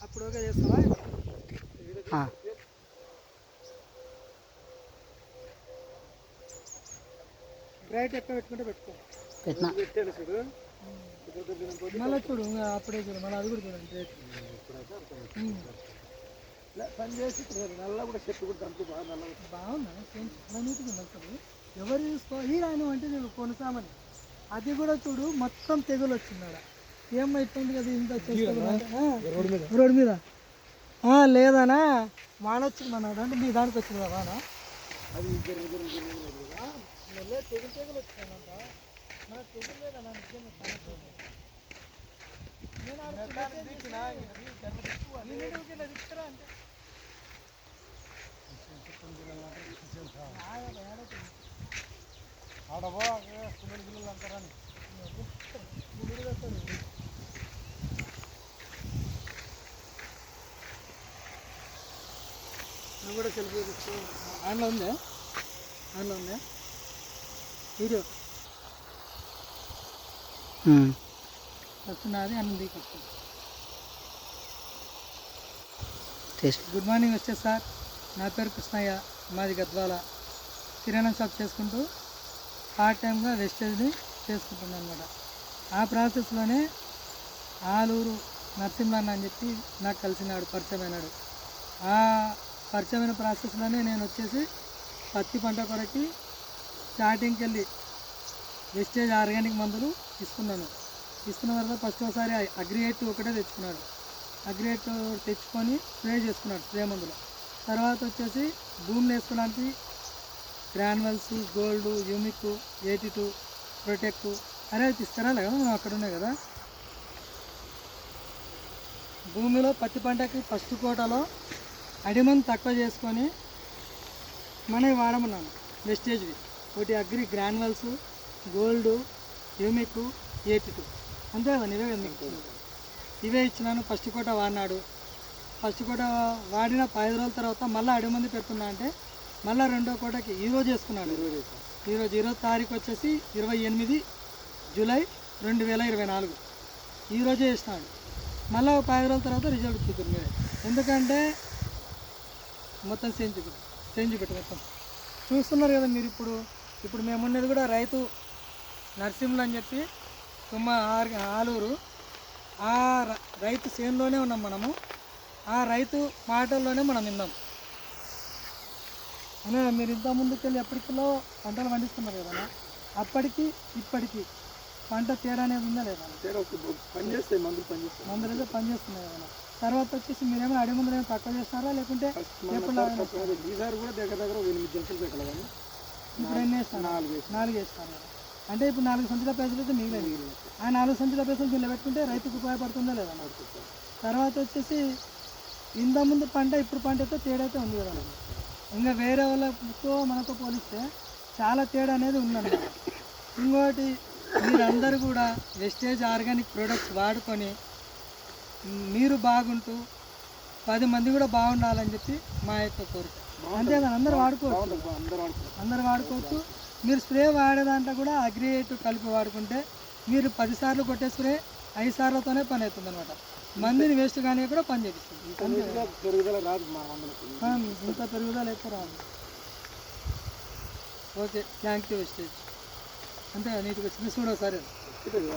అప్పుడు ఓకే చేస్తావా? బ్రైట్ ఎక్కువ పెట్టుకుంటే పెట్టుకో. పెట్టాను చూడు మళ్ళీ చూడు అప్పుడే చూడు మళ్ళీ అది కూడా చూడండి బ్రైట్ పని చేసి నల్ల కూడా చెట్టు కూడా అంత బాగా నల్ల బాగుందా చాలా నీట్గా ఉంది అసలు. ఎవరు చూసుకో ఈ రాను అంటే చూడు కొనసామని అది కూడా చూడు మొత్తం తెగులు వచ్చింది ఆడ. ఏమో ఇట్టుంది కదా ఇంత రోడ్డు మీద లేదనా వాన వచ్చింది అన్నాడు. అంటే మీ దానికి వచ్చింది కదా వాన అది తెగులు వచ్చిందంట. నాకు తెగులు లేదన్నా నిజంగా అంటే ఆడబో పిల్లలు అంటారని నువ్వు కూడా సెల్ఫీ తీసుకో. ఆన్లో ఉందా? ఆన్లో ఉందా వీడియో? వస్తున్నది అన్నం దిగొచ్చు. గుడ్ మార్నింగ్ వచ్చే సార్. నా పేరు కృష్ణయ్య, మాది గద్వాల. కిరాణా షాప్ చేసుకుంటూ పార్ట్ టైంగా వెస్టేజ్ని చేసుకుంటున్నాను అనమాట. ఆ ప్రాసెస్లోనే ఆలూరు నరసింహన్న అని చెప్పి నాకు కలిసినాడు, పరిచయం అయినాడు. ఆ పరిచయమైన ప్రాసెస్లోనే నేను వచ్చేసి పత్తి పంట కొరకి స్టార్టింగ్కి వెళ్ళి వెస్టేజ్ ఆర్గానిక్ మందులు ఇస్తున్నాను. ఇస్తున్న తర్వాత ఫస్ట్ ఒకసారి అగ్రియేట్ ఒకటే తెచ్చుకున్నాడు. అగ్రియేట్ తెచ్చుకొని స్ప్రే చేసుకున్నాడు స్ప్రే మందులు. తర్వాత వచ్చేసి భూమిని వేసుకోవడానికి గ్రాన్యువల్స్, గోల్డ్, యూమిక్, 82, ప్రొటెక్ట్ అరే తీసుకురాలే కదా మనం అక్కడ ఉన్నాయి కదా. భూమిలో పత్తి పంటకి ఫస్ట్ కోటలో అడిమంది తక్కువ చేసుకొని మనవి వాడమన్నాను. వెస్టేజ్వి ఒకటి అగ్రి గ్రాన్యువల్స్, గోల్డ్, యూమిక్, 82 అంతే కదా. ఇవే కదా ఇవే ఇచ్చినాను. ఫస్ట్ కోట వాడినాడు. ఫస్ట్ కోట వాడిన 5 రోజుల తర్వాత మళ్ళీ అడిమంది పెడుతున్నా అంటే మళ్ళీ రెండో కోటకి ఈరోజు వేసుకున్నాడు. ఈరోజు 20వ తారీఖు వచ్చేసి 28 జూలై 2024 ఈరోజే వేసినాడు. మళ్ళీ 5 రోజుల తర్వాత రిజల్ట్ చూద్దరు మీరే. ఎందుకంటే మొత్తం చేంజ్ పెట్టు మొత్తం చూస్తున్నారు కదా మీరు. ఇప్పుడు మేమున్నది కూడా రైతు నరసింహులు అని చెప్పి ఆలూరు. ఆ రైతు చేనులోనే ఉన్నాం మనము. ఆ రైతు మాటల్లోనే మనం విన్నాం. అనే మీరు ఇంత ముందుకెళ్ళి ఎప్పటికిలో పంటలు పండిస్తున్నారు కదా, అప్పటికి ఇప్పటికి పంట తేడా అనేది ఉందా లేదా? పనిచేస్తాయి మందులు అయితే పనిచేస్తున్నాయి కదా. తర్వాత వచ్చేసి మీరేమైనా అడిగి ముందు తక్కువ చేస్తారా లేకుంటే ఈసారి కూడా దగ్గర 8 జంతువులు పెట్టాలి. ఇప్పుడు ఎన్ని వేస్తాను? 4 వేస్తాను కదా. అంటే ఇప్పుడు 4 సంచుల పైసలు అయితే మిగిలేదు. ఆ 4 సంచుల పైసలు దీనిలో పెట్టుకుంటే రైతుకు ఉపయోగపడుతుందా లేదా? తర్వాత వచ్చేసి ఇంత ముందు పంట ఇప్పుడు పంట అయితే తేడా అయితే ఉంది కదా. ఇంకా వేరే వాళ్ళతో మనతో పోలిస్తే చాలా తేడా అనేది ఉందన్నమాట. ఇంకోటి మీరందరూ కూడా వెస్టేజ్ ఆర్గానిక్ ప్రోడక్ట్స్ వాడుకొని మీరు బాగుంటూ 10 మంది కూడా బాగుండాలని చెప్పి మా యొక్క కోరిక. అంతేగాని అందరూ వాడుకోవచ్చు. మీరు స్ప్రే వాడేదాంట్లో కూడా అగ్రియేట్ కలిపి వాడుకుంటే మీరు 10 సార్లు కొట్టే స్ప్రే 5 సార్లతోనే పని అవుతుంది అనమాట. మందిని వేస్ట్ కానీ కూడా పని చేపిస్తుంది. ఇంత పెరుగుదల అయితే రాదు. Okay, thank you wastage. అంతే నీట్గా వచ్చింది చూడ సరే.